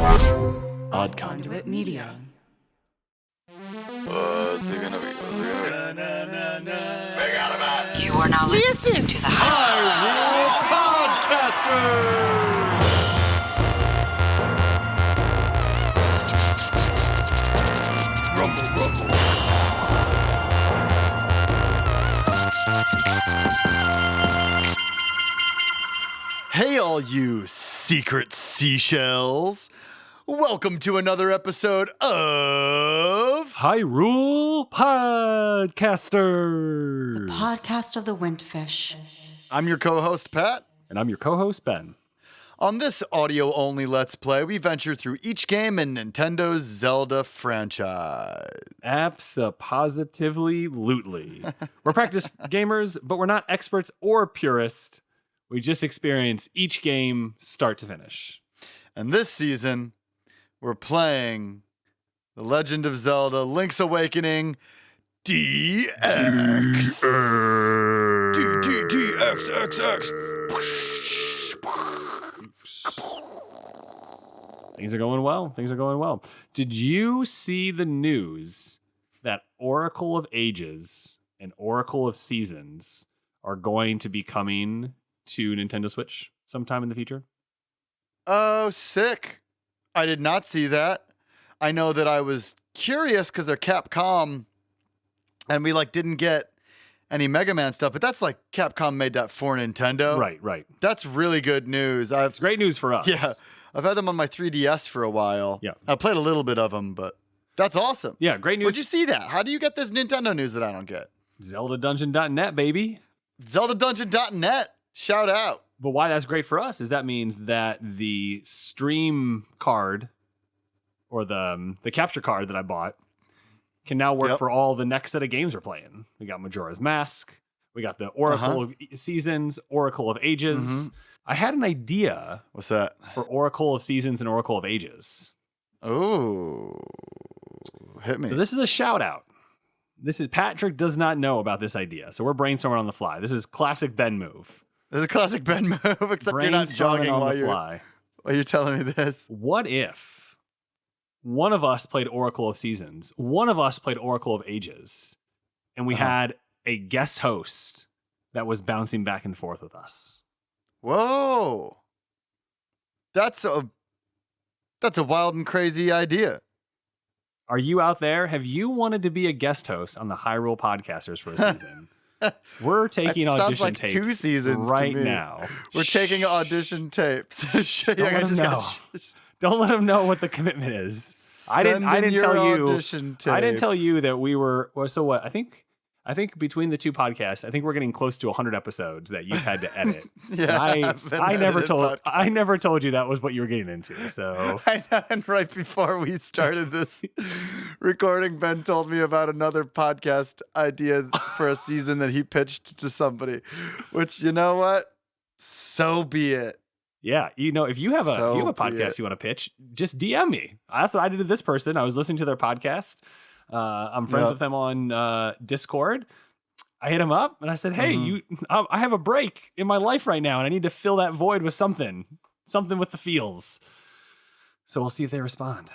Odd Conduit Media. What's it gonna be? You are now listening to the Hyrule Podcasters! Rumble, rumble. Hey, all you secret seashells. Welcome to another episode of Hyrule Podcasters. podcast of the Windfish. I'm your co-host, Pat. And I'm your co-host, Ben. On this audio-only Let's Play, we venture through each game in Nintendo's Zelda franchise. Abso-positively-lutely. We're practice gamers, but we're not experts or purists. We just experience each game start to finish. And this season, we're playing The Legend of Zelda Link's Awakening DX. DXXX. Things are going well. Did you see the news that Oracle of Ages and Oracle of Seasons are going to be coming to Nintendo Switch sometime in the future? Oh, sick. I did not see that. I know that I was curious because they're Capcom and we didn't get any Mega Man stuff, but that's Capcom made that for Nintendo. Right. That's really good news. It's great news for us. Yeah. I've had them on my 3DS for a while. Yeah. I played a little bit of them, but that's awesome. Yeah, great news. Where'd you see that? How do you get this Nintendo news that I don't get? ZeldaDungeon.net, baby. ZeldaDungeon.net. Shout out. But why that's great for us is that means that the stream card or the capture card that I bought can now work for all the next set of games we're playing. We got Majora's Mask. We got the Oracle of Seasons, Oracle of Ages. I had an idea. What's that? For Oracle of Seasons and Oracle of Ages. Oh, hit me. So this is a shout out. This is Patrick does not know about this idea. So we're brainstorming on the fly. This is classic Ben move. This is a classic Ben move, except you're not jogging while you're telling me this. What if one of us played Oracle of Seasons, one of us played Oracle of Ages, and we had a guest host that was bouncing back and forth with us? Whoa. That's a wild and crazy idea. Are you out there? Have you wanted to be a guest host on the Hyrule Podcasters for a season? We're taking audition tapes 2 seasons right now. We're taking audition tapes. Don't let them know. Don't let them know what the commitment is. I didn't tell you that we were. Well, so what? I think between the two podcasts, I think we're getting close to 100 episodes that you've had to edit. I never told you that was what you were getting into. So I know, and right before we started this recording, Ben told me about another podcast idea for a season that he pitched to somebody. Which, you know what? So be it. Yeah, if you have a podcast you want to pitch, just DM me. That's what I did to this person. I was listening to their podcast. I'm friends with them on Discord. I hit him up and I said, "Hey, I have a break in my life right now, and I need to fill that void with something with the feels." So we'll see if they respond.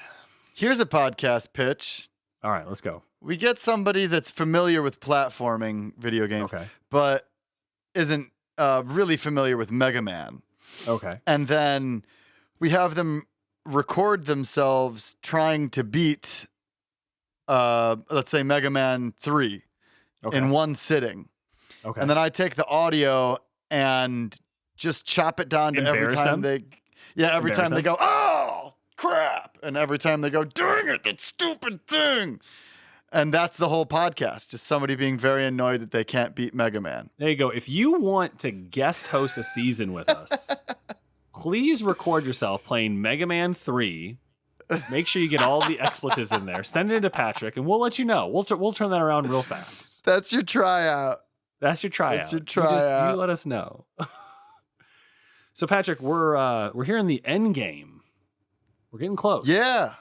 Here's a podcast pitch. All right, let's go. We get somebody that's familiar with platforming video games, but isn't really familiar with Mega Man. Okay. And then we have them record themselves trying to beat, let's say, Mega Man 3 in one sitting. Okay. And then I take the audio and just chop it down to every time they go, "Oh, crap." And every time they go, "Dang it, that stupid thing." And that's the whole podcast. Just somebody being very annoyed that they can't beat Mega Man. There you go. If you want to guest host a season with us, please record yourself playing Mega Man 3. Make sure you get all the expletives in there. Send it to Patrick, and we'll let you know. We'll turn that around real fast. That's your tryout. You let us know. So, Patrick, we're here in the end game. We're getting close. Yeah,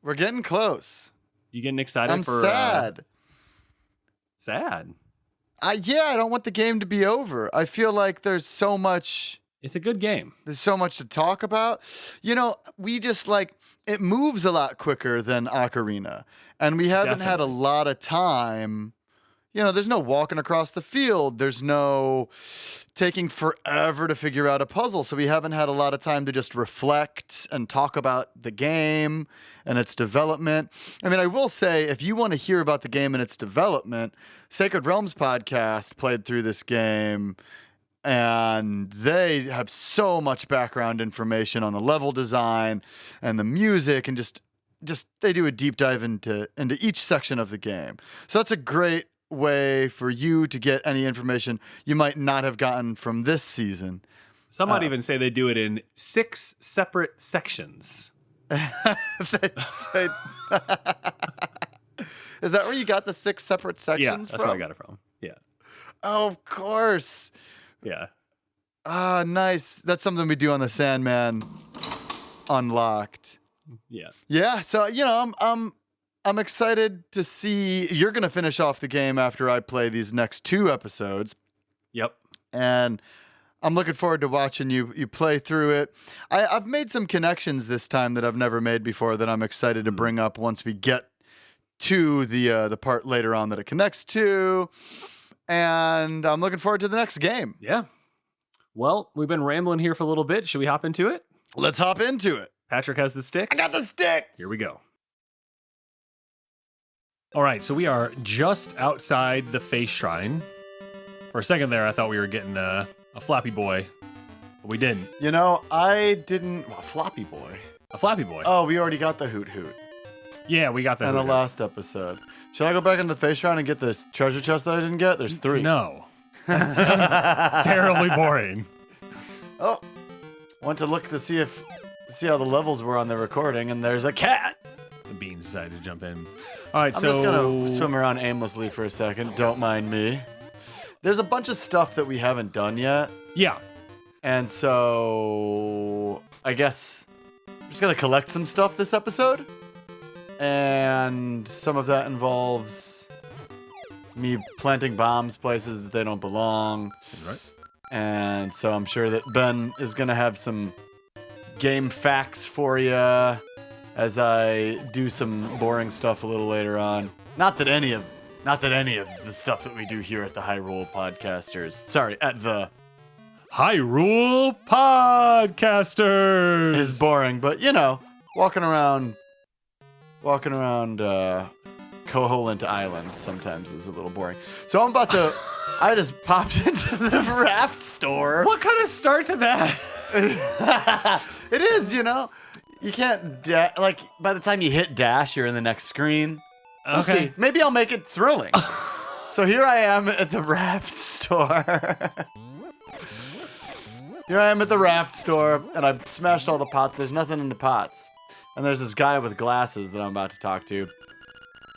we're getting close. You getting excited? I'm sad. Sad? I don't want the game to be over. I feel like there's so much It's a good game. There's so much to talk about. We just it moves a lot quicker than Ocarina. And we haven't had a lot of time. There's no walking across the field. There's no taking forever to figure out a puzzle. So we haven't had a lot of time to just reflect and talk about the game and its development. I mean, I will say, if you want to hear about the game and its development, Sacred Realms podcast played through this game, and they have so much background information on the level design and the music, and just they do a deep dive into each section of the game. So that's a great way for you to get any information you might not have gotten from this season. Some might even say they do it in 6 separate sections. Is that where you got the 6 separate sections that's from? where I got it from. Yeah. Oh, of course. Yeah. Ah, nice. That's something we do on the Sandman Unlocked. Yeah. Yeah. So, I'm excited to see. You're going to finish off the game after I play these next 2 episodes. Yep. And I'm looking forward to watching you play through it. I've made some connections this time that I've never made before that I'm excited to bring up once we get to the part later on that it connects to. And I'm looking forward to the next game. Yeah. Well, we've been rambling here for a little bit. Should we hop into it? Let's hop into it. Patrick has the sticks. I got the sticks. Here we go. All right, so we are just outside the face shrine. For a second there, I thought we were getting a Flappy Boy, but we didn't. I didn't. Well, Floppy Boy. A Flappy Boy. Oh, we already got the Hoot Hoot. Yeah, we got that in the last episode. Should I go back in the face shrine and get the treasure chest that I didn't get? There's 3. No. That sounds terribly boring. Oh, went to look to see how the levels were on the recording, and there's a cat. The beans decided to jump in. All right, I'm just gonna swim around aimlessly for a second. Don't mind me. There's a bunch of stuff that we haven't done yet. Yeah. And so I guess I'm just gonna collect some stuff this episode. And some of that involves me planting bombs places that they don't belong. Right. And so I'm sure that Ben is going to have some game facts for you as I do some boring stuff a little later on. Not that any of the stuff that we do here at the Hyrule Podcasters. Sorry, at the Hyrule Podcasters is boring, but walking around Koholint Island sometimes is a little boring. So I just popped into the raft store. What kind of start to that? It is, you can't, by the time you hit dash, you're in the next screen. We'll see. Maybe I'll make it thrilling. So here I am at the raft store. And I've smashed all the pots. There's nothing in the pots. And there's this guy with glasses that I'm about to talk to.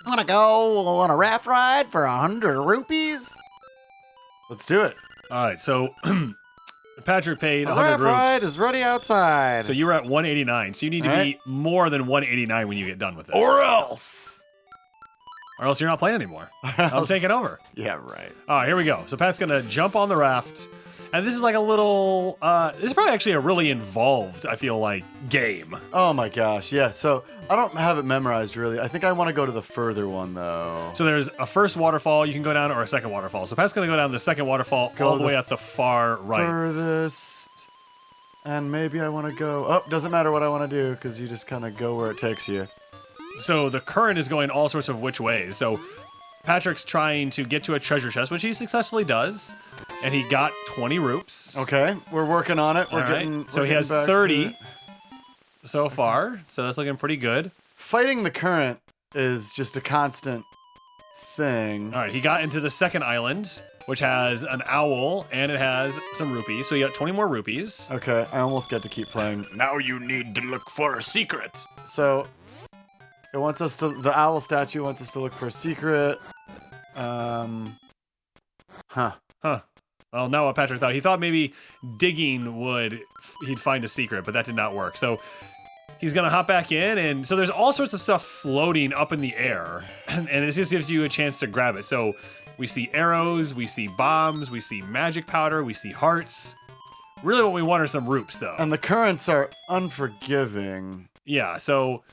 I want to go on a raft ride for 100 rupees. Let's do it. All right, so Patrick paid 100 raft rupees. ride is ready outside. So you were at 189. So you need to be more than 189 when you get done with this. Or else you're not playing anymore. I'm taking over. Yeah, right. All right, here we go. So Pat's going to jump on the raft. And this is like a little, this is probably actually a really involved, I feel like, game. Oh my gosh, yeah. So I don't have it memorized really. I think I want to go to the further one though. So there's a first waterfall you can go down, or a second waterfall. So Pat's going to go down the second waterfall all the way at the far right. Furthest. And maybe I want to go, oh, doesn't matter what I want to do because you just kind of go where it takes you. So the current is going all sorts of which ways. So Patrick's trying to get to a treasure chest, which he successfully does. And he got 20 rupees. Okay, we're working on it. So he has 30 so far. So that's looking pretty good. Fighting the current is just a constant thing. All right, he got into the second island, which has an owl and it has some rupees. So he got 20 more rupees. Okay, I almost get to keep playing. Now you need to look for a secret. So it wants us to. The owl statue wants us to look for a secret. Well, now what Patrick thought. He thought maybe digging he'd find a secret, but that did not work. So he's going to hop back in. And so there's all sorts of stuff floating up in the air. And this just gives you a chance to grab it. So we see arrows, we see bombs, we see magic powder, we see hearts. Really what we want are some roops, though. And the currents are unforgiving. Yeah, so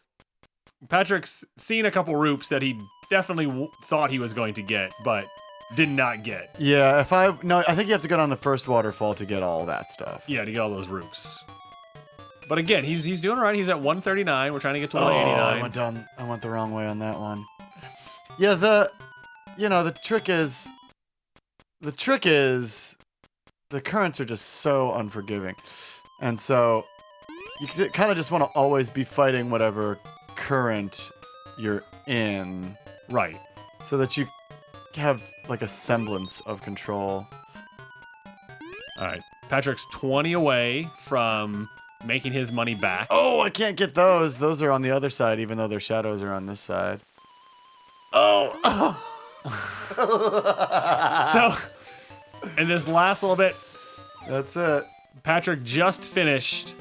Patrick's seen a couple roops that he definitely thought he was going to get, but did not get. Yeah, I think you have to go down the first waterfall to get all that stuff. Yeah, to get all those roops. But again, he's doing all right. He's at 139. We're trying to get to 189. I went the wrong way on that one. Yeah, the trick is the currents are just so unforgiving. And so you kind of just want to always be fighting whatever current you're in. Right. So that you have like a semblance of control. All right. Patrick's 20 away from making his money back. Oh, I can't get those. Those are on the other side, even though their shadows are on this side. Oh! So, in this last little bit, that's it. Patrick just finished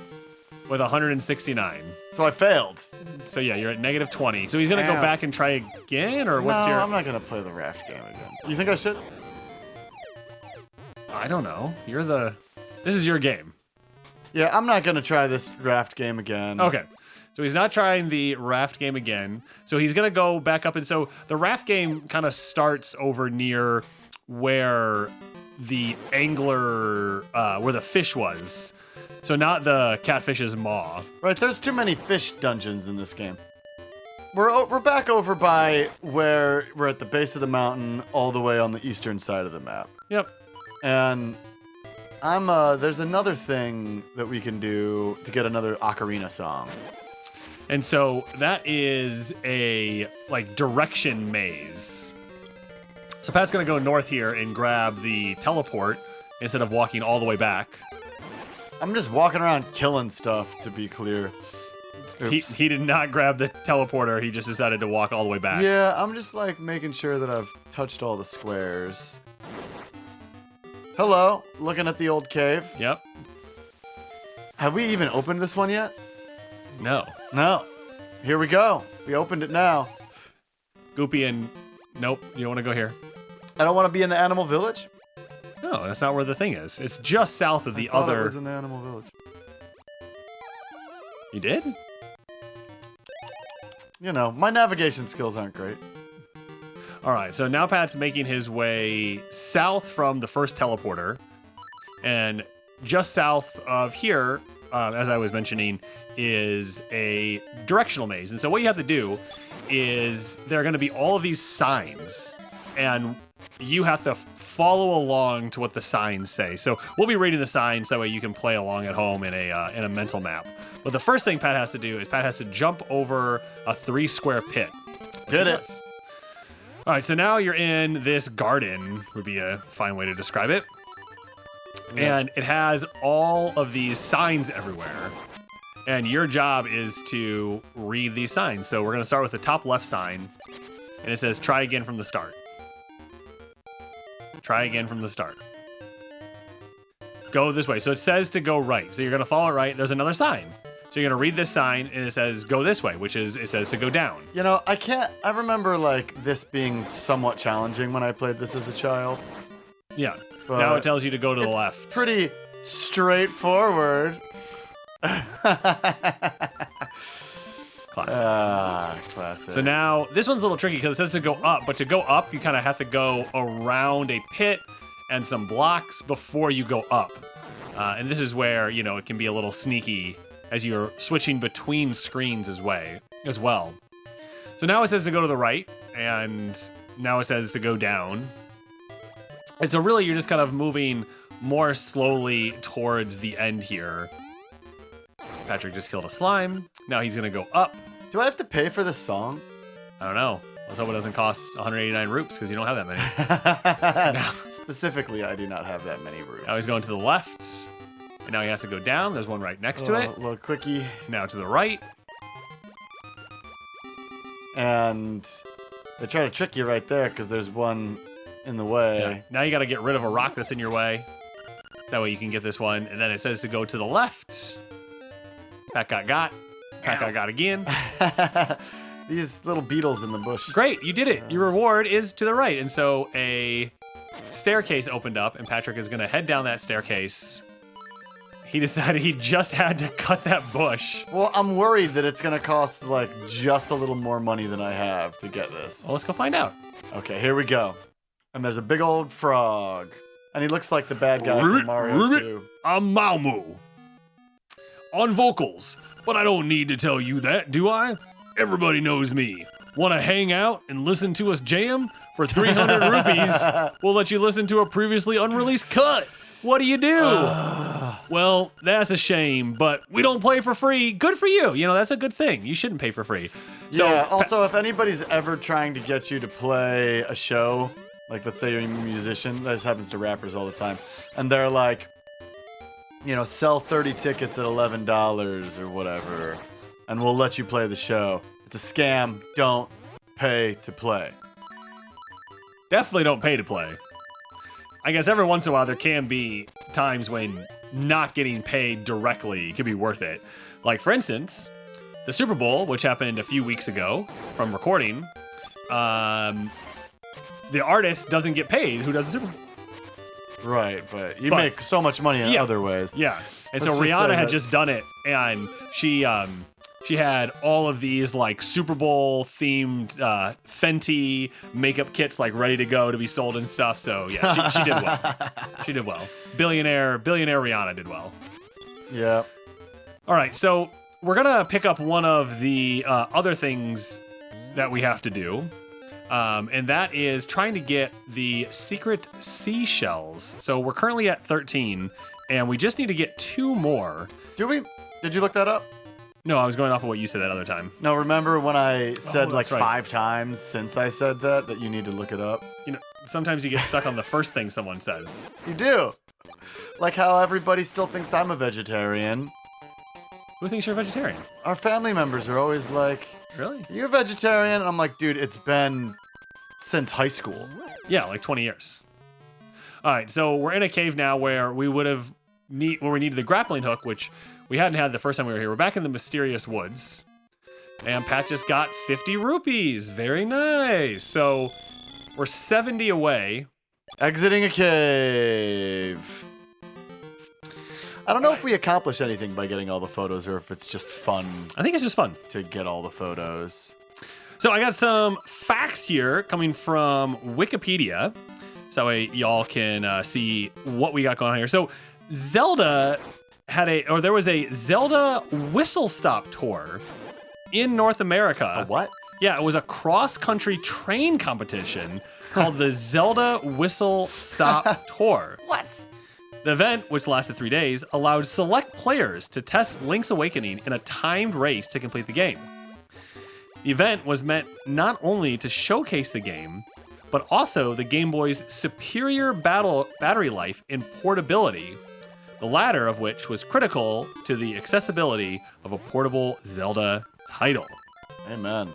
with 169. So I failed. So yeah, you're at negative 20. So he's gonna go back and try again, or what's No, I'm not gonna play the raft game again. You think I should? I don't know. This is your game. Yeah, I'm not gonna try this raft game again. Okay. So he's not trying the raft game again. So he's going to go back up. And so the raft game kind of starts over near where the angler, where the fish was. So not the catfish's maw. Right, there's too many fish dungeons in this game. We're back over by where we're at the base of the mountain, all the way on the eastern side of the map. Yep. And there's another thing that we can do to get another ocarina song. And so that is a direction maze. So Pat's gonna go north here and grab the teleport instead of walking all the way back. I'm just walking around killing stuff, to be clear. He did not grab the teleporter. He just decided to walk all the way back. Yeah, I'm just making sure that I've touched all the squares. Hello, looking at the old cave. Yep. Have we even opened this one yet? No. No. Here we go. We opened it now. Goopy and... Nope, you don't want to go here. I don't want to be in the animal village? No, that's not where the thing is. It's just south of the I thought other... it was in the animal village. You did? My navigation skills aren't great. All right, so now Pat's making his way south from the first teleporter. And just south of here, as I was mentioning, is a directional maze. And so what you have to do is there are going to be all of these signs, and you have to follow along to what the signs say. So we'll be reading the signs, that way you can play along at home in a mental map. But the first thing Pat has to do is Pat has to jump over a 3-square pit. Did it. All right, so now you're in this garden, would be a fine way to describe it. Yeah. And it has all of these signs everywhere. And your job is to read these signs. So we're going to start with the top left sign. And it says, try again from the start. Try again from the start. Go this way. So it says to go right. So you're going to follow it right. There's another sign. So you're going to read this sign, and it says, go this way, which is, it says to go down. I remember, this being somewhat challenging when I played this as a child. Yeah. But now it tells you to go to the left. It's pretty straightforward. Classic. So now, this one's a little tricky because it says to go up, but to go up, you kind of have to go around a pit and some blocks before you go up. And this is where, it can be a little sneaky as you're switching between screens as well. So now it says to go to the right, and now it says to go down. And so really, you're just kind of moving more slowly towards the end here. Patrick just killed a slime. Now he's going to go up. Do I have to pay for this song? I don't know. Let's hope it doesn't cost 189 roops because you don't have that many. Now, specifically, I do not have that many roops. Now he's going to the left. And now he has to go down. There's one right next to it. A little quickie. Now to the right. And they try to trick you right there because there's one in the way. Yeah. Now you got to get rid of a rock that's in your way. That way you can get this one. And then it says to go to the left. Pat got. Pat got again. These little beetles in the bush. Great, you did it. Your reward is to the right. And so a staircase opened up, and Patrick is going to head down that staircase he decided he just had to cut that bush. Well, I'm worried that it's going to cost like just a little more money than I have to get this. Well, let's go find out. Okay, here we go. And there's a big old frog. And he looks like the bad guy from Mario 2. I'm Malmo. On vocals. But I don't need to tell you that, do I? Everybody knows me. Want to hang out and listen to us jam? For 300 rupees, we'll let you listen to a previously unreleased cut. What do you do? Well, that's a shame, but we don't play for free. Good for you. You know, that's a good thing. You shouldn't pay for free. So, yeah, also, if anybody's ever trying to get you to play a show, like let's say you're a musician, this happens to rappers all the time, and they're like, you know, sell 30 tickets at $11 or whatever, and we'll let you play the show. It's a scam. Don't pay to play. Definitely don't pay to play. I guess every once in a while there can be times when not getting paid directly could be worth it. Like, for instance, the Super Bowl, which happened a few weeks ago from recording, the artist doesn't get paid who does the Super Bowl. Right, but you make so much money in other ways. Yeah. And so Rihanna had just done it, and she had all of these like Super Bowl themed Fenty makeup kits like ready to go to be sold and stuff. So yeah, she did well. She did well. Billionaire Rihanna did well. Yeah. All right, so we're gonna pick up one of the other things that we have to do. And that is trying to get the secret seashells. So we're currently at 13, and we just need to get 2 more. Do we? Did you look that up? No, I was going off of what you said that other time. No, remember when I said that's right. 5 times since I said that you need to look it up? You know, sometimes you get stuck on the first thing someone says. You do. Like how everybody still thinks I'm a vegetarian. Who thinks you're a vegetarian? Our family members are always like, really? Are you a vegetarian? And I'm like, dude, it's been since high school. Yeah, like 20 years. All right, so we're in a cave now where we needed the grappling hook, which we hadn't had the first time we were here. We're back in the mysterious woods. And Pat just got 50 rupees. Very nice. So we're 70 away. Exiting a cave. I don't know if we accomplish anything by getting all the photos or if it's just fun. I think it's just fun to get all the photos. So I there some facts here coming from Wikipedia. So that way y'all can see what we got going on here. So Zelda there was a Zelda whistle stop tour in North America. A what? Yeah, it was a cross-country train competition called the Zelda Whistle Stop Tour. What? The event, which lasted 3 days, allowed select players to test Link's Awakening in a timed race to complete the game. The event was meant not only to showcase the game, but also the Game Boy's superior battery life and portability, the latter of which was critical to the accessibility of a portable Zelda title. Amen.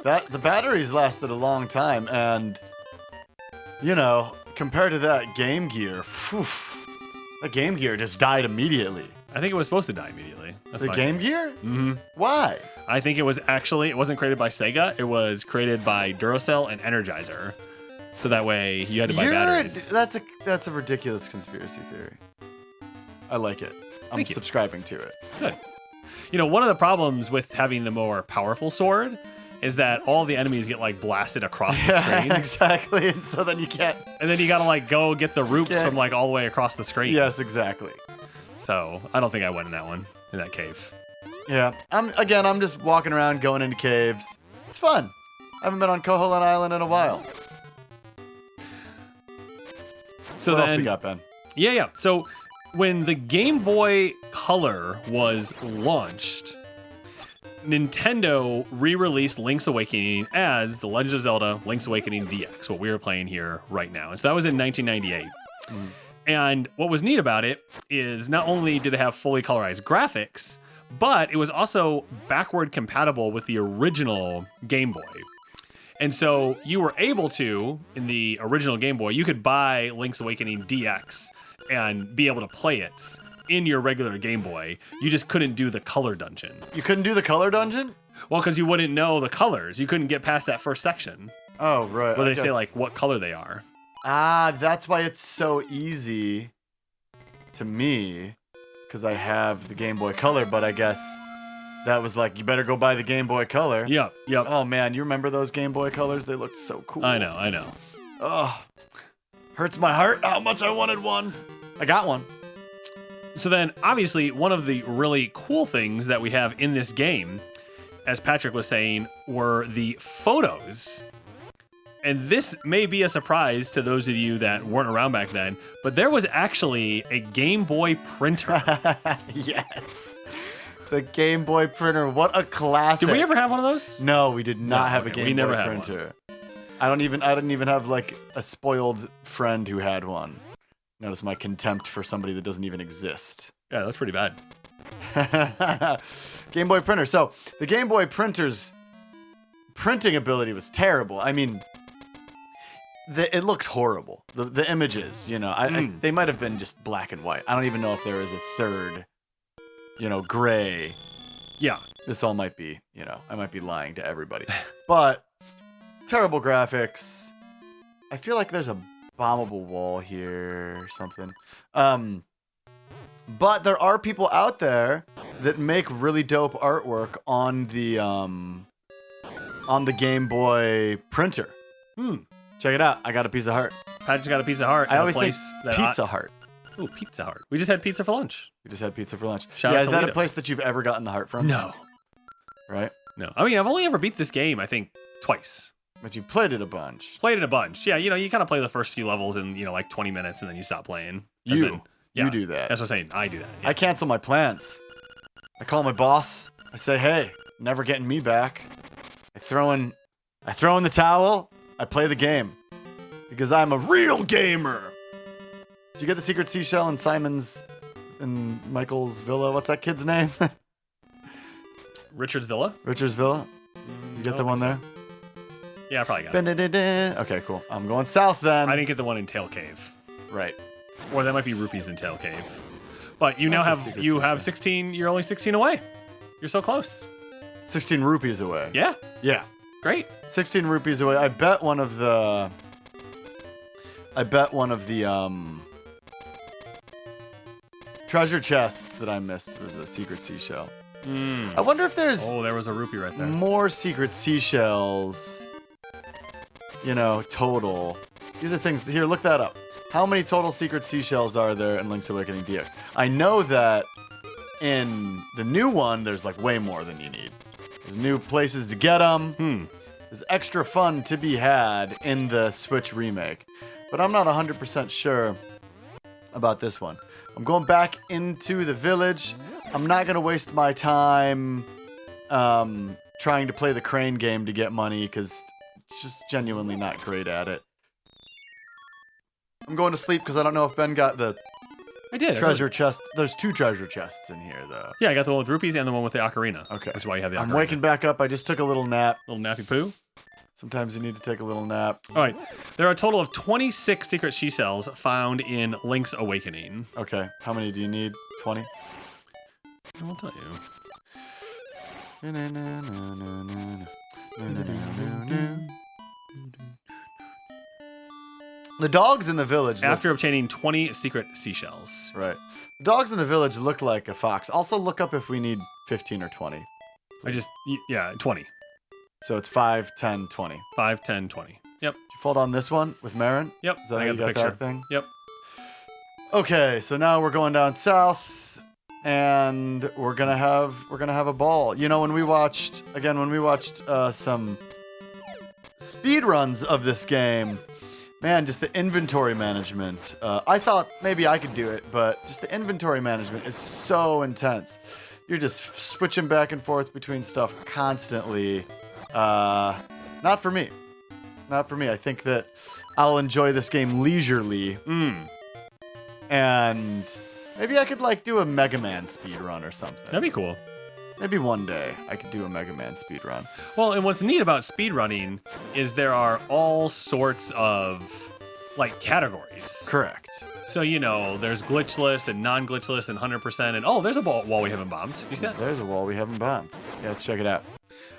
The batteries lasted a long time, and, you know, compared to that Game Gear, the Game Gear just died immediately. I think it was supposed to die immediately. That's the Game Gear? Mm-hmm. Why? I think it wasn't created by Sega. It was created by Duracell and Energizer. So that way you had to buy batteries. That's a ridiculous conspiracy theory. I like it. I'm subscribing to it. Good. You know, one of the problems with having the more powerful sword is that all the enemies get like blasted across the screen. Exactly. And so then you can't. And then you gotta like go get the roots from like all the way across the screen. Yes, exactly. So I don't think I went in that cave. Yeah. I'm just walking around going into caves. It's fun. I haven't been on Koholint Island in a while. So what else we got, Ben? Yeah. So when the Game Boy Color was launched, Nintendo re-released Link's Awakening as The Legend of Zelda Link's Awakening DX, what we were playing here right now. And so that was in 1998. Mm. And what was neat about it is not only did it have fully colorized graphics, but it was also backward compatible with the original Game Boy. And so you were able to, in the original Game Boy, you could buy Link's Awakening DX and be able to play it in your regular Game Boy. You just couldn't do the color dungeon. You couldn't do the color dungeon? Well, because you wouldn't know the colors. You couldn't get past that first section. Oh, right. Where they say like what color they are. Ah, that's why it's so easy to me because I have the Game Boy Color, but I guess that was like, you better go buy the Game Boy Color. Yep. Oh man, you remember those Game Boy Colors? They looked so cool. I know. Oh, hurts my heart how much I wanted one. I got one. So then, obviously, one of the really cool things that we have in this game, as Patrick was saying, were the photos. And this may be a surprise to those of you that weren't around back then, but there was actually a Game Boy printer. Yes. The Game Boy printer. What a classic. Did we ever have one of those? No, we did not have a Game Boy never printer. I didn't even have like a spoiled friend who had one. Notice my contempt for somebody that doesn't even exist. Yeah, that's pretty bad. Game Boy printer. So the Game Boy printer's printing ability was terrible. I mean, it looked horrible. The images, you know, they might have been just black and white. I don't even know if there was a third, you know, gray. Yeah. This all might be, you know, I might be lying to everybody. But terrible graphics. I feel like there's a bombable wall here or something. But there are people out there that make really dope artwork on the Game Boy printer. Check it out. I got a piece of heart. Patrick's got a piece of heart. I always think Pizza Heart. Ooh, Pizza Heart. We just had pizza for lunch. We just had pizza for lunch. Shout out is to that Litos. a place that you've ever gotten the heart from? No. Right? No. I mean, I've only ever beat this game, I think, twice. But you played it a bunch. Played it a bunch. Yeah, you know, you kind of play the first few levels in, you know, like 20 minutes and then you stop playing. You do that. That's what I'm saying. I do that. Yeah. I cancel my plans. I call my boss. I say, hey, never getting me back. I throw in the towel. I play the game. Because I'm a real gamer. Did you get the secret seashell in Simon's and Michael's villa? What's that kid's name? Richard's Villa? Richard's Villa? You get the one there? Yeah, I probably got it. Okay, cool. I'm going south then. I didn't get the one in Tail Cave. Right. Or that might be rupees in Tail Cave. But you now That's a have secret 16, you're only 16 away. You're so close. 16 rupees away. Yeah. Yeah. Great. 16 rupees away. I bet one of the treasure chests that I missed was a secret seashell. I wonder if there's there was a rupee right there. more secret seashells, you know, total. These are things, here, look that up. How many total secret seashells are there in Link's Awakening DX? I know that in the new one, there's like way more than you need. There's new places to get them. There's extra fun to be had in the Switch remake. But I'm not 100% sure about this one. I'm going back into the village. I'm not going to waste my time trying to play the crane game to get money because it's just genuinely not great at it. I'm going to sleep because I don't know if Ben got the treasure chest. There's 2 treasure chests in here, though. Yeah, I got the one with rupees and the one with the ocarina. Okay. Which is why you have the ocarina. I'm waking back up. I just took a little nap. Little nappy poo. Sometimes you need to take a little nap. All right. There are a total of 26 secret seashells found in Link's Awakening. Okay. How many do you need? 20? I'll tell you. The dogs in the village. After obtaining 20 secret seashells. Right. The dogs in the village look like a fox. Also, look up if we need 15 or 20. 20. So it's 5, 10, 20. 5, 10, 20. Yep. Did you fold on this one with Marin? Yep. Is that I how got you the got picture. that thing? Yep. Okay, so now we're going down south, and we're gonna have a ball. You know, when we watched some speed runs of this game, man, just the inventory management. I thought maybe I could do it, but just the inventory management is so intense. You're just switching back and forth between stuff constantly. Not for me. Not for me. I think that I'll enjoy this game leisurely. And maybe I could like do a Mega Man speedrun or something. That'd be cool. Maybe one day I could do a Mega Man speedrun. Well, and what's neat about speedrunning is there are all sorts of like categories. Correct. So, you know, there's glitchless and non-glitchless and 100% and there's a wall we haven't bombed. You see that? There's a wall we haven't bombed. Yeah, let's check it out.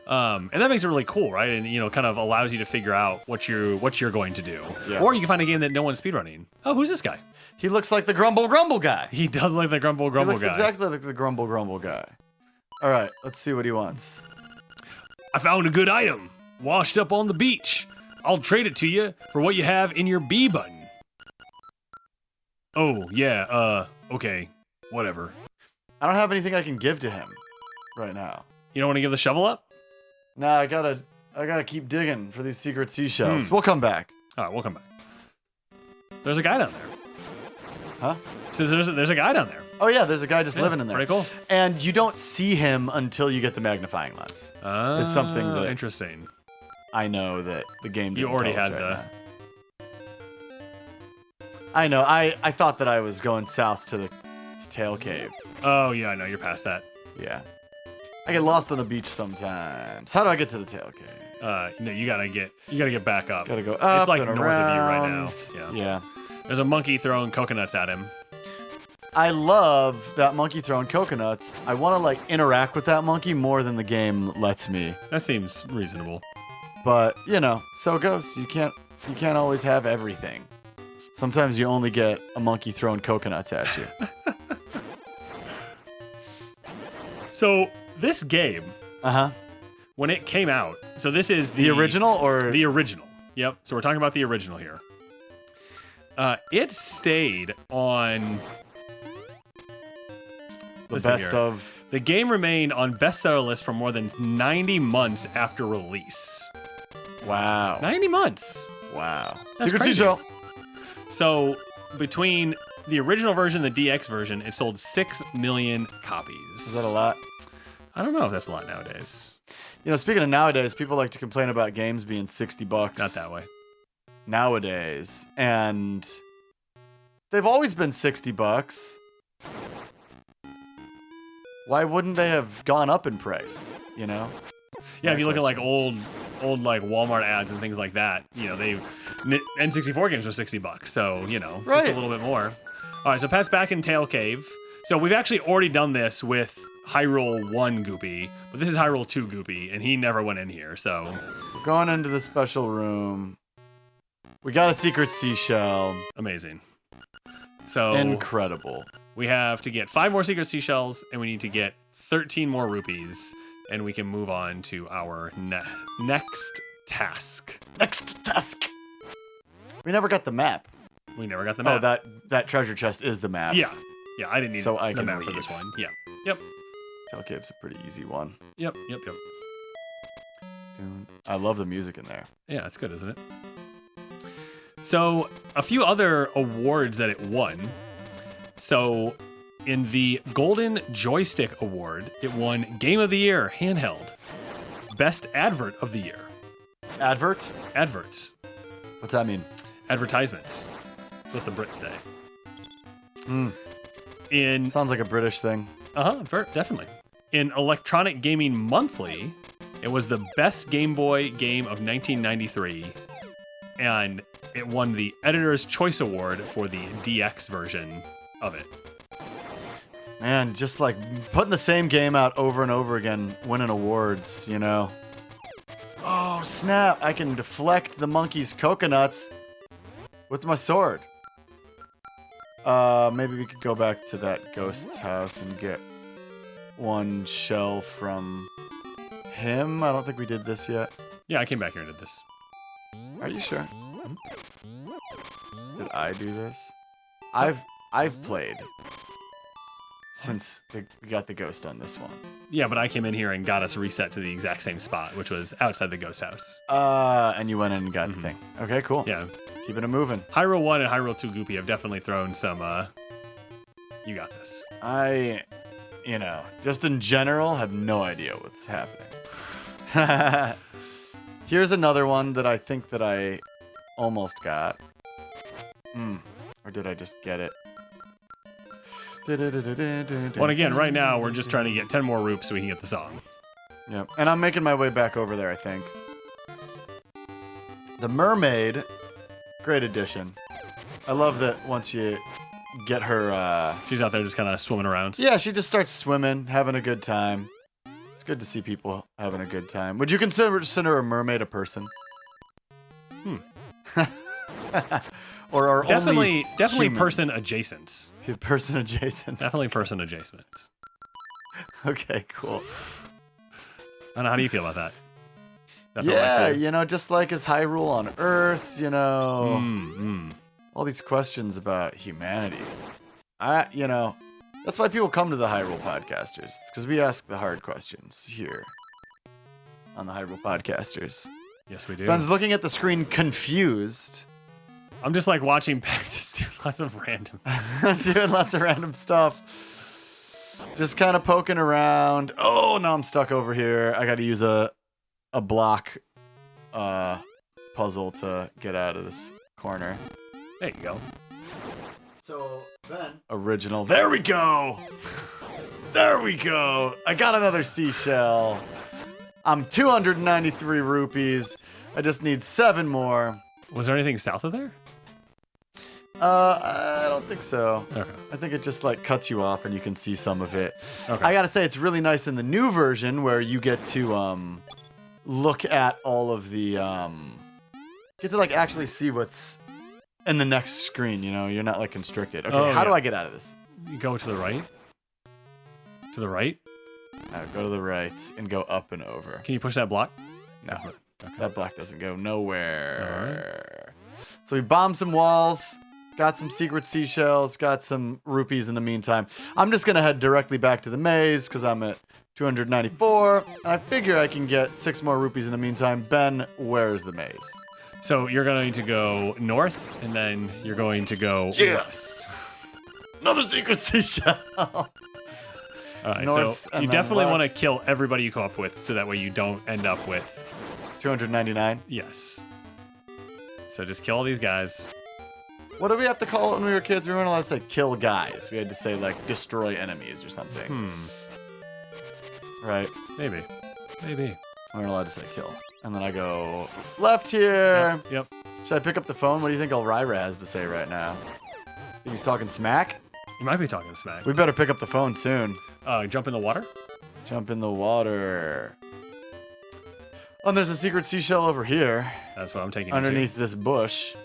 And that makes it really cool, right? And kind of allows you to figure out what you're going to do. Yeah. Or you can find a game that no one's speedrunning. Oh, who's this guy? He looks like the Grumble guy. He does look like the Grumble guy. He looks exactly like the Grumble guy. All right, let's see what he wants. I found a good item, washed up on the beach. I'll trade it to you for what you have in your B button. Oh, yeah, okay, whatever. I don't have anything I can give to him right now. You don't want to give the shovel up? Nah, I gotta keep digging for these secret seashells. We'll come back. All right, we'll come back. There's a guy down there. Huh? So there's a guy down there. Oh yeah, there's a guy just living in there. Pretty cool. And you don't see him until you get the magnifying lens. It's something that interesting. I know that the game didn't You already tell us had right now. I know. I thought that I was going south to Tail Cave. Oh yeah, I know. You're past that. Yeah. I get lost on the beach sometimes. How do I get to the Tail Cave? No, you gotta get back up. Gotta go up. It's like and north around. of you right now. Yeah. There's a monkey throwing coconuts at him. I love that monkey throwing coconuts. I want to interact with that monkey more than the game lets me. That seems reasonable. But so it goes. You can't always have everything. Sometimes you only get a monkey throwing coconuts at you. So this game, when it came out, so this is the original or the original. Yep. So we're talking about the original here. It stayed on the best of. The game remained on bestseller lists for more than 90 months after release. Wow. 90 months. Wow. That's Secret crazy. Seashell. So between the original version and the DX version, it sold 6 million copies. Is that a lot? I don't know if that's a lot nowadays. Speaking of nowadays, people like to complain about games being $60. Not that way. Nowadays. And they've always been $60. Why wouldn't they have gone up in price, Yeah, if you look at old Walmart ads and things like that, N64 games were $60, so it's just a little bit more. All right, so Pat's back in Tail Cave. So we've actually already done this with Hyrule 1 Goopy, but this is Hyrule 2 Goopy, and he never went in here, so. We're going into the special room. We got a secret seashell. Amazing. So. Incredible. We have to get 5 more secret seashells, and we need to get 13 more rupees, and we can move on to our next task. Next task. We never got the map. We never got the map. Oh, that treasure chest is the map. Yeah. Yeah, I didn't need the map leave. for this one. Yeah. Yep. Tail Cave's a pretty easy one. Yep. I love the music in there. Yeah, it's good, isn't it? So, a few other awards that it won. So, in the Golden Joystick Award, it won Game of the Year Handheld, Best Advert of the Year. Adverts? What's that mean? Advertisements. That's what the Brits say. Sounds like a British thing. Definitely. In Electronic Gaming Monthly, it was the best Game Boy game of 1993, and it won the Editor's Choice Award for the DX version of it. Man, just putting the same game out over and over again, winning awards, Oh, snap. I can deflect the monkey's coconuts with my sword. Maybe we could go back to that ghost's house and get one shell from him. I don't think we did this yet. Yeah, I came back here and did this. Are you sure? Did I do this? I've played since we got the ghost on this one. Yeah, but I came in here and got us reset to the exact same spot, which was outside the ghost house. And you went in and got the thing. Okay, cool. Yeah. Keeping it moving. Hyrule 1 and Hyrule 2 Goopy have definitely thrown some, you got this. I, just in general, have no idea what's happening. Here's another one that I think that I almost got. Or did I just get it? Well, again, right now, we're just trying to get 10 more roops so we can get the song. Yep. And I'm making my way back over there, I think. The mermaid, great addition. I love that once you get her... She's out there just kind of swimming around. Yeah, she just starts swimming, having a good time. It's good to see people having a good time. Would you consider a mermaid a person? Or are definitely humans? person adjacent. Person adjacent. Definitely person adjacent. Okay, cool. I don't know, how do you feel about that? Yeah, just like is Hyrule on Earth, all these questions about humanity. That's why people come to the Hyrule Podcasters, because we ask the hard questions here on the Hyrule Podcasters. Yes, we do. Ben's looking at the screen confused. I'm just like watching Ben just do lots of random. Doing lots of random stuff. Just kind of poking around. Oh, no, I'm stuck over here. I got to use a block puzzle to get out of this corner. There you go. So, Ben. Original. There we go. There we go. I got another seashell. I'm 293 rupees. I just need 7 more. Was there anything south of there? I don't think so. Okay. I think it just like cuts you off and you can see some of it. Okay. I gotta say, it's really nice in the new version where you get to look at all of the get to like actually see what's in the next screen. You're not like constricted. Okay, how do I get out of this? You go to the right. To the right. Go to the right and go up and over. Can you push that block? No, Okay. that block doesn't go nowhere. Right. So we bombed some walls. Got some secret seashells, got some rupees in the meantime. I'm just going to head directly back to the maze because I'm at 294. And I figure I can get 6 more rupees in the meantime. Ben, where's the maze? So you're going to go north, and then you're going to go... Yes! Another secret seashell! All right, North so you definitely want to kill everybody you come up with, so that way you don't end up with... 299? Yes. So just kill all these guys. What did we have to call it when we were kids? We weren't allowed to say kill guys. We had to say, like, destroy enemies or something. Right? Maybe. We weren't allowed to say kill. And then I go left here. Yep. Should I pick up the phone? What do you think Elryra has to say right now? Think he's talking smack? You might be talking smack. We better pick up the phone soon. Jump in the water? Jump in the water. Oh, and there's a secret seashell over here. That's what I'm taking underneath this bush.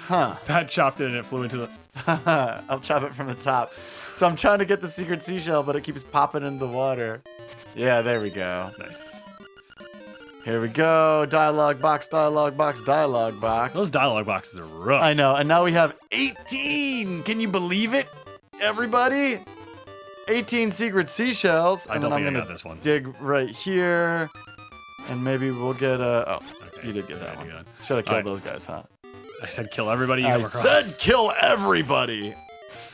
Huh. Pat chopped it and it flew into the... I'll chop it from the top. So I'm trying to get the secret seashell, but it keeps popping into the water. Yeah, there we go. Nice. Here we go. Dialogue box, dialogue box, dialogue box. Those dialogue boxes are rough. I know. And now we have 18. Can you believe it, everybody? 18 secret seashells. I don't think I got this one. Dig right here. And maybe we'll get a... Oh, Okay. you did get that one. Good. Should have killed those guys, huh? I said kill everybody you I come across. said kill everybody.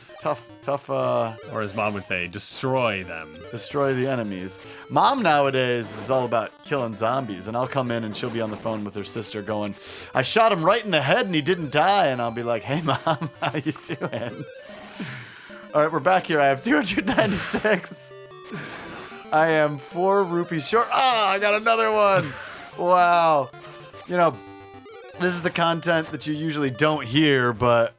It's tough. Or as Mom would say, destroy them. Destroy the enemies. Mom nowadays is all about killing zombies, and I'll come in and she'll be on the phone with her sister going, I shot him right in the head and he didn't die. And I'll be like, hey, Mom, how you doing? All right, we're back here. I have 296. I am 4 rupees short. Ah, I got another one. Wow. This is the content that you usually don't hear, but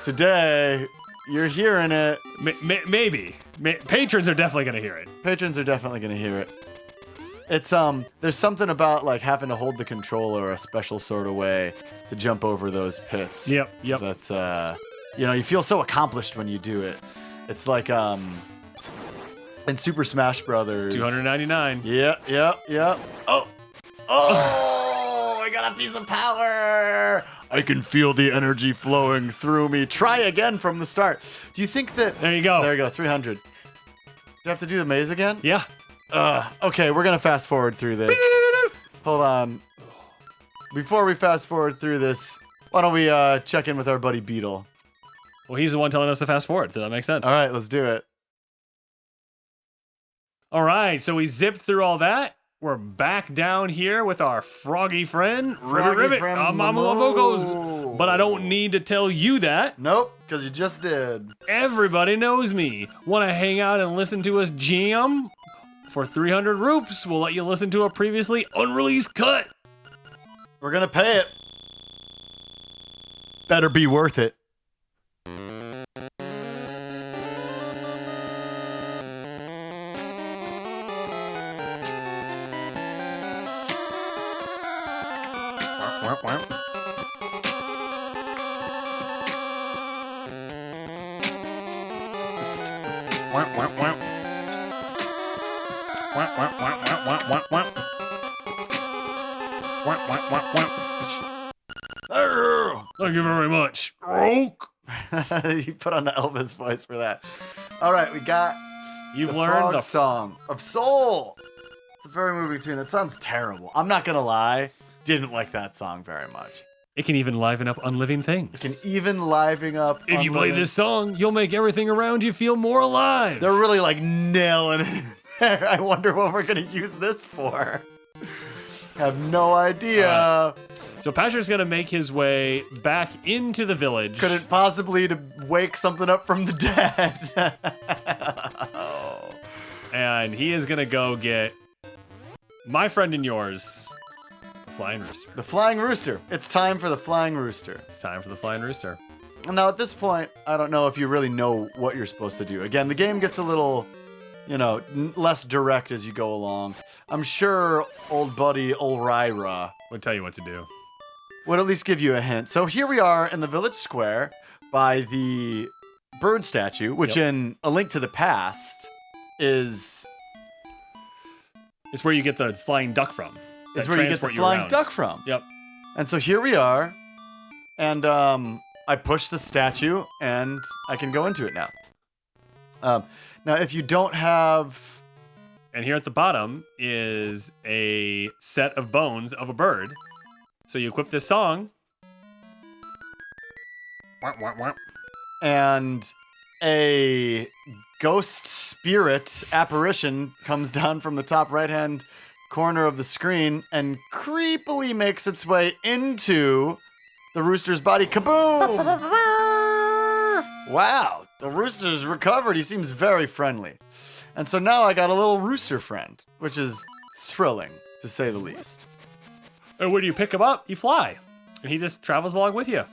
today you're hearing it. Maybe. Patrons are definitely going to hear it. Patrons are definitely going to hear it. It's there's something about like having to hold the controller a special sort of way to jump over those pits. Yep. That's you feel so accomplished when you do it. It's like in Super Smash Brothers. 299. Yep. Oh, I got a piece of power. I can feel the energy flowing through me. Try again from the start. Do you think that... There you go. There you go, 300. Do you have to do the maze again? Yeah. Okay, we're going to fast forward through this. Hold on. Before we fast forward through this, why don't we check in with our buddy Beetle? Well, he's the one telling us to fast forward. Does that make sense? All right, let's do it. All right, so we zipped through all that. We're back down here with our froggy friend, Ribbit. I'm Mama Vocals. But I don't need to tell you that. Nope, because you just did. Everybody knows me. Want to hang out and listen to us jam? For 300 rupees, we'll let you listen to a previously unreleased cut. We're going to pay it. Better be worth it. Thank you very much. You put on the Elvis voice for that. All right, we got You've the learned Frog the Song of Soul. It's a very moving tune. It sounds terrible. I'm not gonna lie. Didn't like that song very much. It can even liven up unliving things. It can even liven up. If you play this song, you'll make everything around you feel more alive. They're really like nailing it there. I wonder what we're gonna use this for. Have no idea. So Patrick's gonna make his way back into the village. Could it possibly to wake something up from the dead? And he is gonna go get my friend and yours, the Flying Rooster. The Flying Rooster. It's time for the Flying Rooster. It's time for the Flying Rooster. Now at this point, I don't know if you really know what you're supposed to do. Again, the game gets a little, less direct as you go along. I'm sure old buddy Ulryra We'll tell you what to do. would at least give you a hint. So here we are in the village square by the bird statue, which in A Link to the Past is... It's where you get the flying duck from. Is where you get the flying duck from. Yep. And so here we are, and I push the statue, and I can go into it now. Now, if you don't have... And here at the bottom is a set of bones of a bird. So you equip this song. And a ghost spirit apparition comes down from the top right-hand corner of the screen and creepily makes its way into the rooster's body. Kaboom! Wow, the rooster's recovered. He seems very friendly. And so now I got a little rooster friend, which is thrilling, to say the least. And when you pick him up, you fly. And he just travels along with you.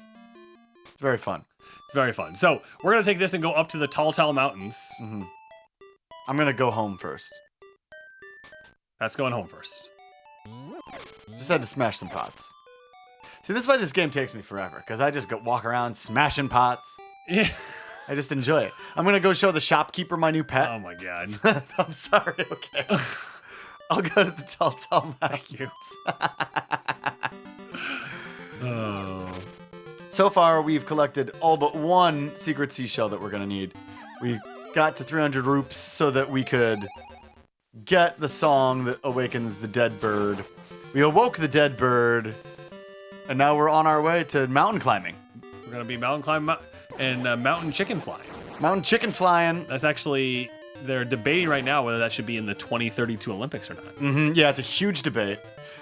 It's very fun. It's very fun. So we're going to take this and go up to the Tall Mountains. Mm-hmm. I'm going to go home first. That's going home first. Just had to smash some pots. See, this is why this game takes me forever, because I just walk around smashing pots. Yeah. I just enjoy it. I'm going to go show the shopkeeper my new pet. Oh, my God. I'm sorry, okay. I'll go to the Tall Mountains. Oh. So far, we've collected all but one secret seashell that we're going to need. We got to 300 roops so that we could get the song that awakens the dead bird. We awoke the dead bird, and now we're on our way to mountain climbing. We're going to be mountain climbing and mountain chicken flying. Mountain chicken flying. That's actually, they're debating right now whether that should be in the 2032 Olympics or not. Mm-hmm. Yeah, it's a huge debate.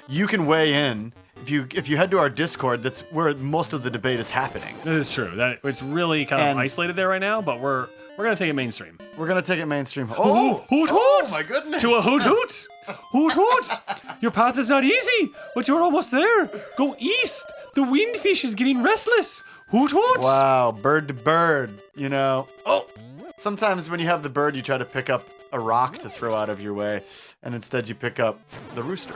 You can weigh in. If you head to our Discord, that's where most of the debate is happening. That is true. That it's really kind of isolated there right now, but we're gonna take it mainstream. We're gonna take it mainstream. Oh, hoot hoot! Oh my goodness! To a hoot hoot! Hoot hoot! Your path is not easy, but you're almost there. Go east. The windfish is getting restless. Hoot hoot! Wow, bird to bird. Oh, sometimes when you have the bird, you try to pick up a rock to throw out of your way, and instead you pick up the rooster.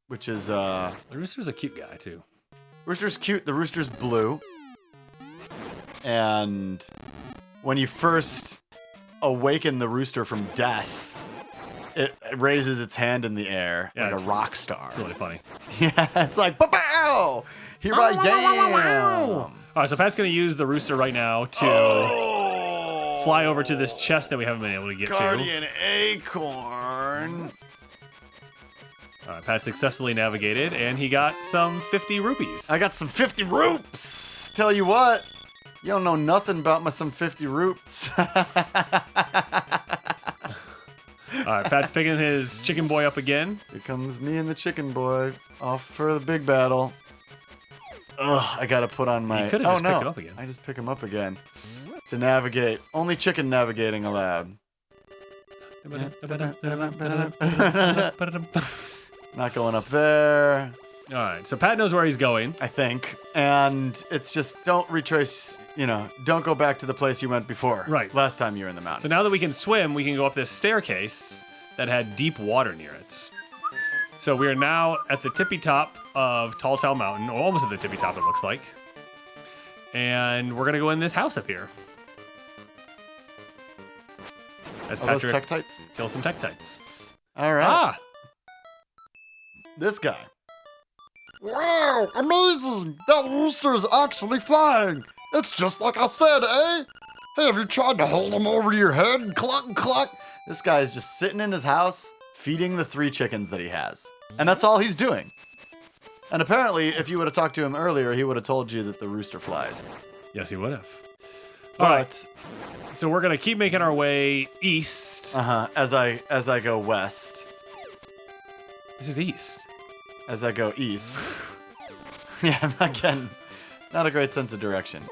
Which is, The rooster's a cute guy, too. Rooster's cute. The rooster's blue. And when you first awaken the rooster from death, it raises its hand in the air like a rock star. It's really funny. Yeah, it's like, pow! Here I am! All right, so Pat's going to use the rooster right now to fly over to this chest that we haven't been able to get Guardian Acorn. All right, Pat successfully navigated, and he got some 50 rupees. I got some 50 roops. Tell you what, you don't know nothing about my some 50 roops. All right, Pat's picking his chicken boy up again. Here comes me and the chicken boy off for the big battle. Ugh, I gotta put on my... You could have just picked him up again. I just pick him up again to navigate. Only chicken navigating allowed. Not going up there. All right, so Pat knows where he's going. I think. And it's just, don't retrace, don't go back to the place you went before. Right. Last time you were in the mountain. So now that we can swim, we can go up this staircase that had deep water near it. So we are now at the tippy top of Tall Tale Mountain, or almost at the tippy top, it looks like. And we're going to go in this house up here. As Are those Patrick Tektites? kills some Tektites. All right. Ah! This guy. Wow, amazing! That rooster is actually flying! It's just like I said, eh? Hey, have you tried to hold him over your head? Cluck, cluck! This guy is just sitting in his house, feeding the 3 chickens that he has. And that's all he's doing. And apparently, if you would have talked to him earlier, he would have told you that the rooster flies. Yes, he would have. All right. So we're going to keep making our way east. As I go west. This is east. As I go east. Yeah, again, not a great sense of direction.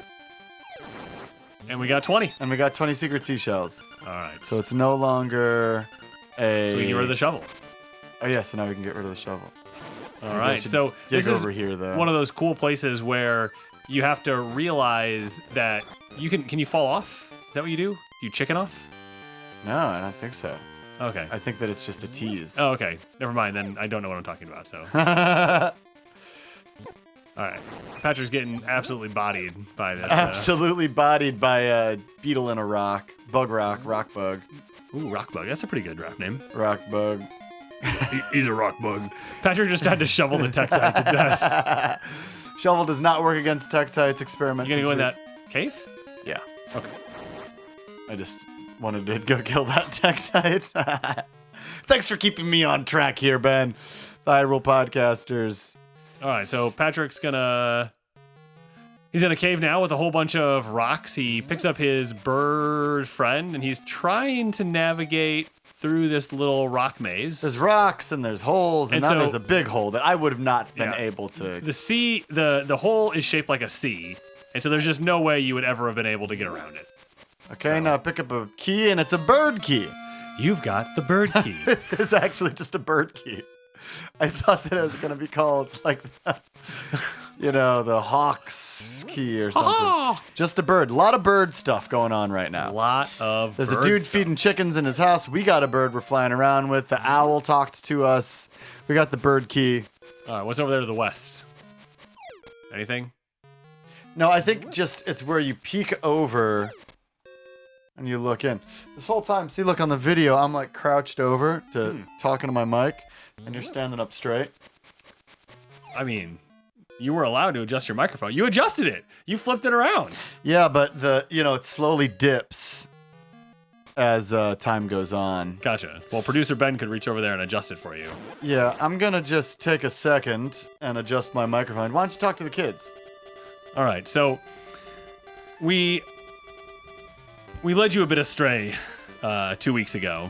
And we got 20. And we got 20 secret seashells. All right. So it's no longer a... So we can get rid of the shovel. Oh, yeah, so now we can get rid of the shovel. All right. So this is here, though. one of those cool places where you have to realize that you can you fall off? Is that what you do? You chicken off? No, I don't think so. Okay. I think that it's just a tease. Oh, okay. Never mind. Then I don't know what I'm talking about. So. All right. Patrick's getting absolutely bodied by this. Absolutely bodied by a beetle in a rock. Rock bug. Ooh, rock bug. That's a pretty good rap name. Rock bug. He's a rock bug. Patrick just had to shovel the Tektite to death. Shovel does not work against Tektites. Experiment. You gonna go in that cave? Yeah. Okay. I just wanted to go kill that Tektite. Thanks for keeping me on track here, Ben. The Hyrule Podcasters. All right, so Patrick's he's in a cave now with a whole bunch of rocks. He picks up his bird friend, and he's trying to navigate through this little rock maze. There's rocks, and there's holes, and now so, there's a big hole that I would have not been able to... The hole is shaped like a C, and so there's just no way you would ever have been able to get around it. Okay, now pick up a key, and it's a bird key. You've got the bird key. It's actually just a bird key. I thought that it was going to be called, like, the hawk's key or something. Oh! Just a bird. A lot of bird stuff going on right now. A lot of There's a dude feeding chickens in his house. We got a bird we're flying around with. The owl talked to us. We got the bird key. All right, what's over there to the west? Anything? No, I think just it's where you peek over and you look in. This whole time, see, look on the video, I'm like crouched over to talking to my mic, and you're standing up straight. I mean, you were allowed to adjust your microphone. You adjusted it. You flipped it around. Yeah, but it slowly dips as time goes on. Gotcha. Well, producer Ben could reach over there and adjust it for you. Yeah, I'm gonna just take a second and adjust my microphone. Why don't you talk to the kids? All right, so we led you a bit astray 2 weeks ago.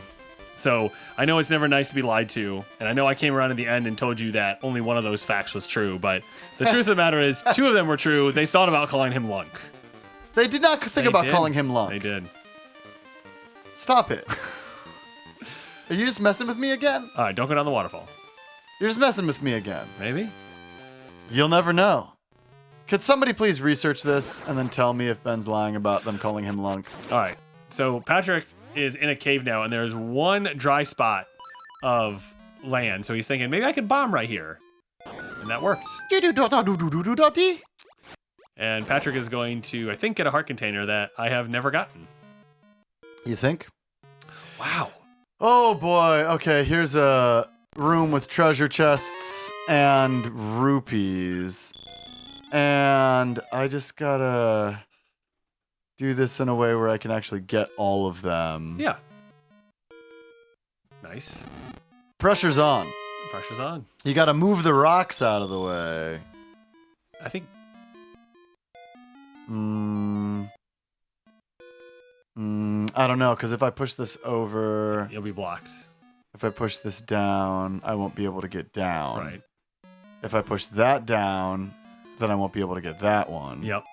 So I know it's never nice to be lied to, and I know I came around at the end and told you that only one of those facts was true, but the truth of the matter is 2 of them were true. They thought about calling him Lunk. They did not think about calling him Lunk. They did. Stop it. Are you just messing with me again? All right, don't go down the waterfall. You're just messing with me again. Maybe? You'll never know. Could somebody please research this and then tell me if Ben's lying about them calling him Lunk? All right, so Patrick is in a cave now, and there's one dry spot of land. So he's thinking, maybe I could bomb right here. And that worked. And Patrick is going to, I think, get a heart container that I have never gotten. You think? Wow. Oh boy. Okay, here's a room with treasure chests and rupees. And I just gotta do this in a way where I can actually get all of them. Yeah. Nice. Pressure's on. Pressure's on. You gotta move the rocks out of the way. I think... I don't know, because if I push this over... You'll be blocked. If I push this down, I won't be able to get down. Right. If I push that down, then I won't be able to get that one. Yep.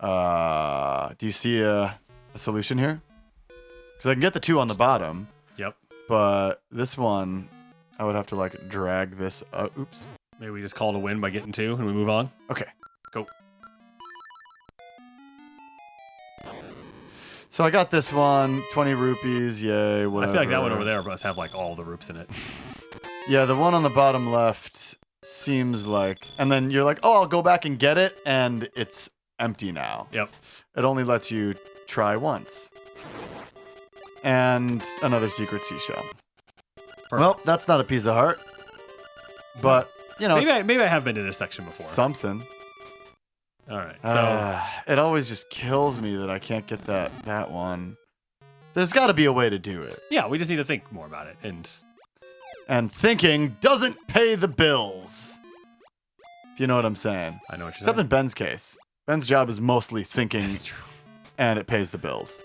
Do you see a solution here? Because I can get the 2 on the bottom. Yep. But this one, I would have to like drag this up. Oops. Maybe we just call it a win by getting 2 and we move on. Okay. Go. So I got this one, 20 rupees, yay, whatever. I feel like that one over there must have like all the roops in it. Yeah, the one on the bottom left seems like... And then you're like, oh, I'll go back and get it, and it's empty now. Yep. It only lets you try once. And another secret seashell. Perfect. Well, that's not a piece of heart. But, you know, maybe I have been to this section before. Something. All right. So it always just kills me that I can't get that one. There's got to be a way to do it. Yeah, we just need to think more about it. And thinking doesn't pay the bills. If you know what I'm saying. I know what you're Except saying. in Ben's case. Ben's job is mostly thinking, and it pays the bills.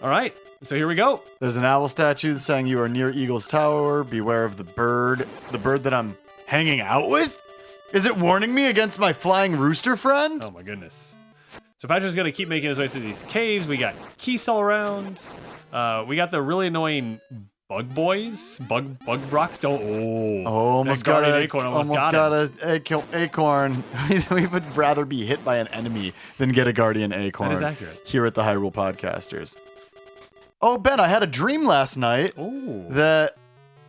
All right. So here we go. There's an owl statue saying you are near Eagle's Tower. Beware of the bird. The bird that I'm hanging out with? Is it warning me against my flying rooster friend? Oh my goodness. So Patrick's going to keep making his way through these caves. We got keys all around. We got the really annoying bug boys. Bug rocks. Almost got an acorn. We would rather be hit by an enemy than get a guardian acorn. That is accurate. Here at the Hyrule Podcasters. Oh, Ben, I had a dream last night that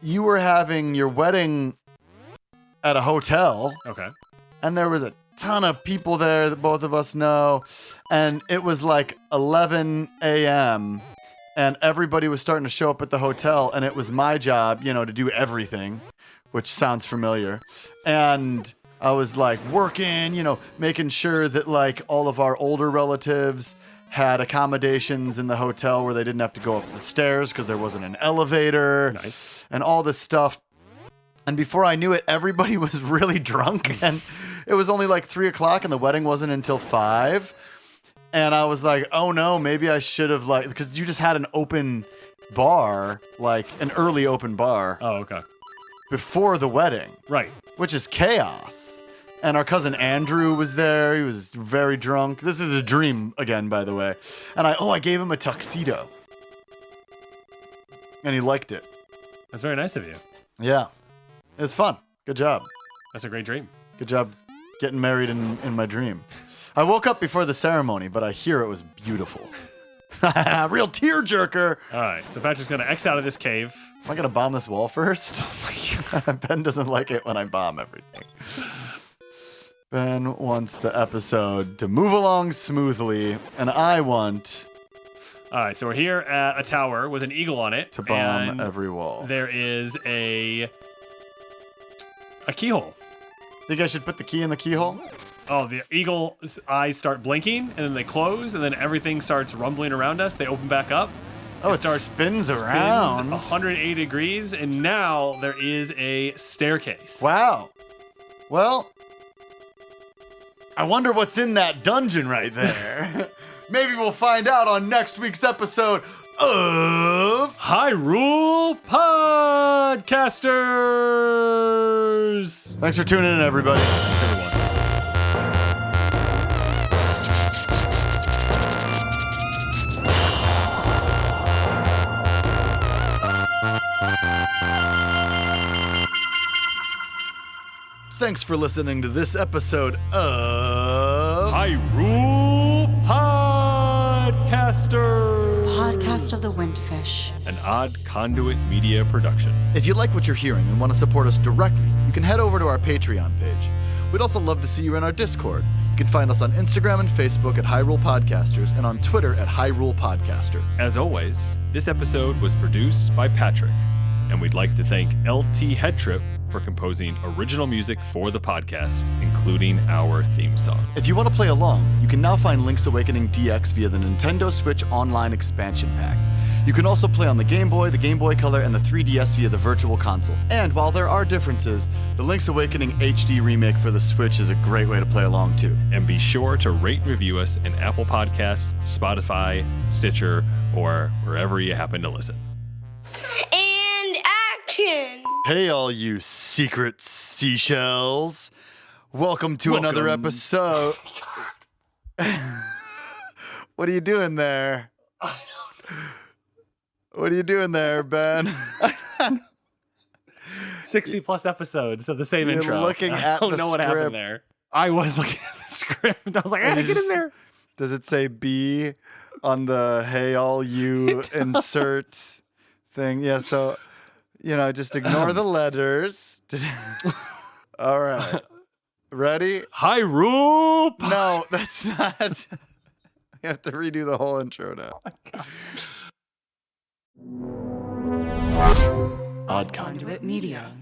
you were having your wedding at a hotel. Okay. And there was a ton of people there that both of us know. And it was like 11 a.m. And everybody was starting to show up at the hotel. And it was my job, to do everything, which sounds familiar. And I was like working, making sure that like all of our older relatives had accommodations in the hotel where they didn't have to go up the stairs because there wasn't an elevator. Nice. And all this stuff. And before I knew it, everybody was really drunk. And it was only like 3 o'clock and the wedding wasn't until 5. And I was like, oh no, maybe I should have because you just had an open bar, like an early open bar. Oh, okay. Before the wedding. Right. Which is chaos. And our cousin Andrew was there. He was very drunk. This is a dream again, by the way. And I gave him a tuxedo. And he liked it. That's very nice of you. Yeah. It was fun. Good job. That's a great dream. Good job getting married in my dream. I woke up before the ceremony, but I hear it was beautiful. Real tearjerker. All right. So Patrick's going to X out of this cave. Am I going to bomb this wall first? Oh my God. Ben doesn't like it when I bomb everything. Ben wants the episode to move along smoothly, and I want... All right, so we're here at a tower with an eagle on it. To bomb every wall. There is a keyhole. Think I should put the key in the keyhole? Oh, the eagle's eyes start blinking, and then they close, and then everything starts rumbling around us. They open back up. Oh, it spins around. 180 degrees, and now there is a staircase. Wow. Well... I wonder what's in that dungeon right there. Maybe we'll find out on next week's episode of Hyrule Podcasters. Thanks for tuning in, everybody. Thanks for listening to this episode of Hyrule Podcasters. Podcast of the Windfish. An Odd Conduit Media production. If you like what you're hearing and want to support us directly, you can head over to our Patreon page. We'd also love to see you in our Discord. You can find us on Instagram and Facebook at Hyrule Podcasters and on Twitter at Hyrule Podcaster. As always, this episode was produced by Patrick, and we'd like to thank LT Headtrip for composing original music for the podcast, including our theme song. If you want to play along, you can now find Link's Awakening DX via the Nintendo Switch Online Expansion Pack. You can also play on the Game Boy, the Game Boy Color, and the 3DS via the Virtual Console. And while there are differences, the Link's Awakening HD remake for the Switch is a great way to play along too. And be sure to rate and review us in Apple Podcasts, Spotify, Stitcher, or wherever you happen to listen. And action! Hey, all you secret seashells. Welcome to another episode. What are you doing there? What are you doing there, Ben? 60 plus episodes of the same You're intro. looking I at don't the know what happened script. there. I was looking at the script. I was like, I gotta get in there. Does it say B on the hey all you insert thing? Yeah, so Just ignore the letters. All right. Ready? Hyrule. No, that's not. We have to redo the whole intro now. Odd Conduit Media.